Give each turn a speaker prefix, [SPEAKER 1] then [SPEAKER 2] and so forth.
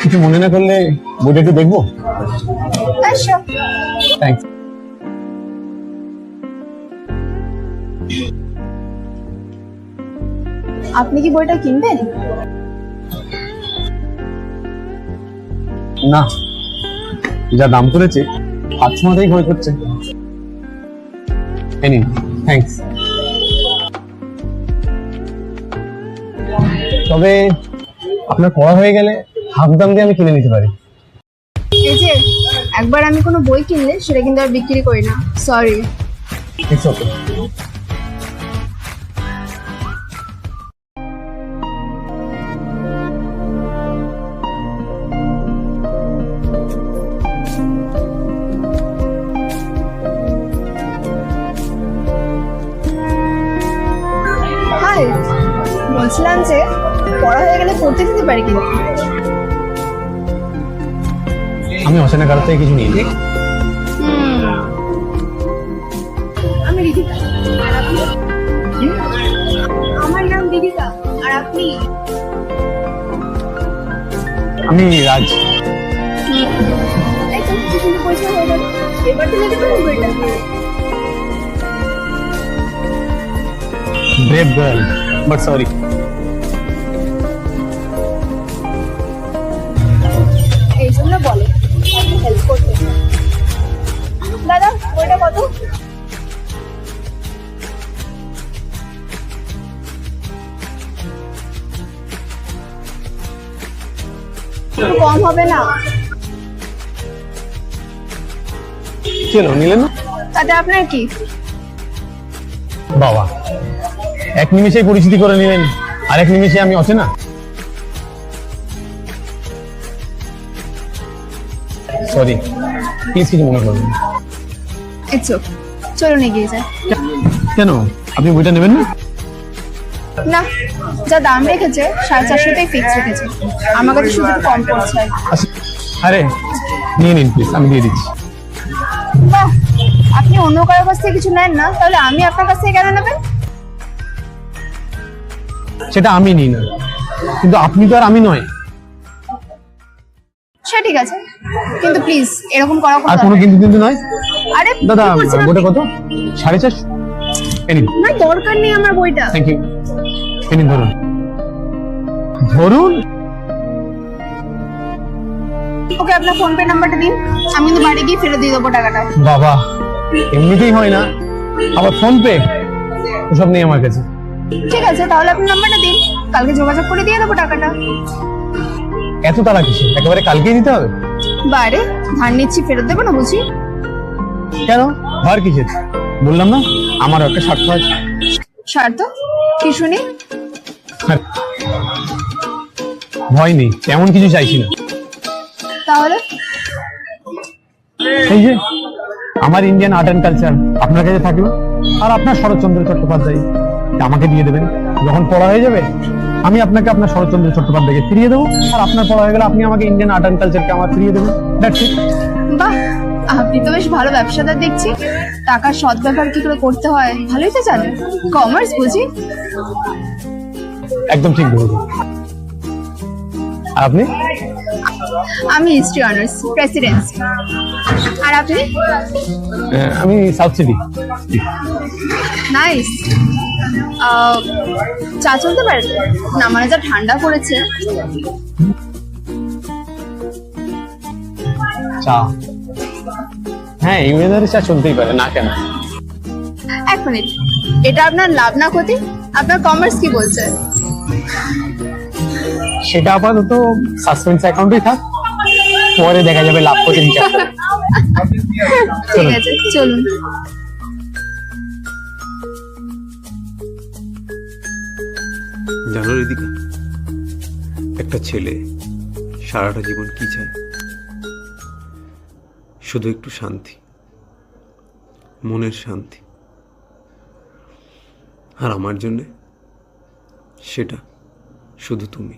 [SPEAKER 1] কিছু মনে না করলে বইটা একটু দেখবো? থ্যাংকস।
[SPEAKER 2] আপনি কি বইটা কিনবেন?
[SPEAKER 1] না, যা দাম করেছে হাত মাথায় ভয় করছে। থ্যাংকস। তবে আপনার পড়া হয়ে গেলে হাফ দাম দিয়ে আমি কিনে নিতে পারি।
[SPEAKER 2] এই যে একবার আমি কোনো বই কিনলে সেটা কিন্তু আর বিক্রি করি না, সরি।
[SPEAKER 1] It's okay.
[SPEAKER 2] হাই, বলছিলাম যে পড়া হয়ে গেলে পড়তে দিতে পারি কিন্তু।
[SPEAKER 1] আমি অচেনা কারোর থেকে কিছু নিয়ে নিই।
[SPEAKER 2] আমি রিদিকা। আর আপনি? আমার নাম রিদিকা। আর আপনি?
[SPEAKER 1] আমি রাজ।
[SPEAKER 2] এই তো কি সুন্দর পরিচয় হয়ে গেল। এবার তো নিতে পারবেন বইটা।
[SPEAKER 1] Brave girl, but sorry.
[SPEAKER 2] এই জন্য বলে আপনি হেল্প করতে। দাদা বইটা কত? কম হবে না?
[SPEAKER 1] চলো, নিলেন না?
[SPEAKER 2] তাতে আপনার কি?
[SPEAKER 1] বাবা, এক নিমিষেই পরিচিতি করে নিলেন, আর এক নিমিষে আমি অচেনা। সরি, প্লিজ কিছু মনে করবেন না।
[SPEAKER 2] ইটস ওকে, চলুন এগিয়ে যাই।
[SPEAKER 1] কেন, আপনি বইটা নেবেন না?
[SPEAKER 2] না, যা দাম রেখেছে 450টাই ফিক্স রেখেছে। আমার কাছে শুধু একটু কম পড়ছে।
[SPEAKER 1] আচ্ছা, আরে নিয়ে নিন প্লিজ, আমি দিয়ে দিচ্ছি।
[SPEAKER 2] বাহ, আপনি অন্য কারোর কাছ থেকে কিছু নেন না, তাহলে আমি আপনার কাছ থেকে কেন নেবেন?
[SPEAKER 1] সেটা আমি নিই না, কিন্তু আপনি তো আর আমি নয়।
[SPEAKER 2] সে ঠিক আছে, কিন্তু প্লিজ এরকম করা
[SPEAKER 1] আর কোনো কিন্তু কিন্তু নয়।
[SPEAKER 2] আরে
[SPEAKER 1] দাদা,
[SPEAKER 2] কি করছেন আপনি?
[SPEAKER 1] বইটা কত? 450? এনিন।
[SPEAKER 2] না, দরকার নেই আমার বইটা।
[SPEAKER 1] Thank you. এনিন, ধরুন ধরুন।
[SPEAKER 2] ওকে, আপনার ফোন পে নাম্বারটা দিন, আমি কিন্তু বাড়ি গিয়ে ফেরত দিয়ে দেবো টাকাটা।
[SPEAKER 1] বাবা, এমনিতেই হয় না, আবার ফোন পে, ওসব নেই আমার কাছে।
[SPEAKER 2] ঠিক আছে, তাহলে আপনি নাম্বারটা দিন, কালকে যোগাযোগ করে দিয়ে দেবো টাকাটা।
[SPEAKER 1] এত তাড়া কিসে? একেবারে কালকেই দিতে হবে?
[SPEAKER 2] বাইরে ধার নিচ্ছি, ফেরত দেবো না বুঝি?
[SPEAKER 1] কেন, ভার কিসের? বললাম না আমার একটা স্বার্থ আছে।
[SPEAKER 2] স্বার্থ? কি শুনি?
[SPEAKER 1] আর ভয় নেই, তেমন কিছু চাইছি না।
[SPEAKER 2] তাহলে
[SPEAKER 1] এই যে আমার ইন্ডিয়ান আর্ট অ্যান্ড কালচার আপনার কাছে থাকলো, আর আপনার শরৎচন্দ্র চট্টোপাধ্যায় আমাকে দিয়ে দেবেন। যখন পড়া হয়ে যাবে আমি আপনাকে আপনার শরৎচন্দ্র চট্টোপাধ্যায়কে ফিরিয়ে দেবো, আর আপনার পড়া হয়ে গেলে আপনি আমাকে ইন্ডিয়ান আর্ট অ্যান্ড কালচারকে আমার ফিরিয়ে দেবেন। That's it.
[SPEAKER 2] বাহ, আপনি তো বেশ ভালো ব্যবসাদার দেখছি। টাকার সৎ ব্যবহার কি করে করতে হয় ভালোই তো জানেন। কমার্স বুঝি?
[SPEAKER 1] একদম ঠিক বলবো। আর আপনি?
[SPEAKER 2] আমি হিস্ট্রি অনার্স, প্রেসিডেন্সি। আর আপনি?
[SPEAKER 1] আমি সাউথ সিটি।
[SPEAKER 2] নাইস। চা চলতে পারে না? মানে যা ঠান্ডা পড়েছে।
[SPEAKER 1] চা? হ্যাঁ, এই ওয়েদারে চা চলতেই পারে না, কেন?
[SPEAKER 2] এক মিনিট, এটা আপনার লাভ না ক্ষতি? আপনার কমার্স কি বলছে?
[SPEAKER 1] সেটা আপাতত সাসপেন্স অ্যাকাউন্টেই থাক, পরে দেখা যাবে লাভ ক্ষতির হিসাব।
[SPEAKER 2] ঠিক আছে, চলুন।
[SPEAKER 3] জানো রিদিকা, একটা ছেলে সারাটা জীবন কি চায়? শুধু একটু শান্তি, মনের শান্তি। আর আমার জন্যে সেটা শুধু তুমি।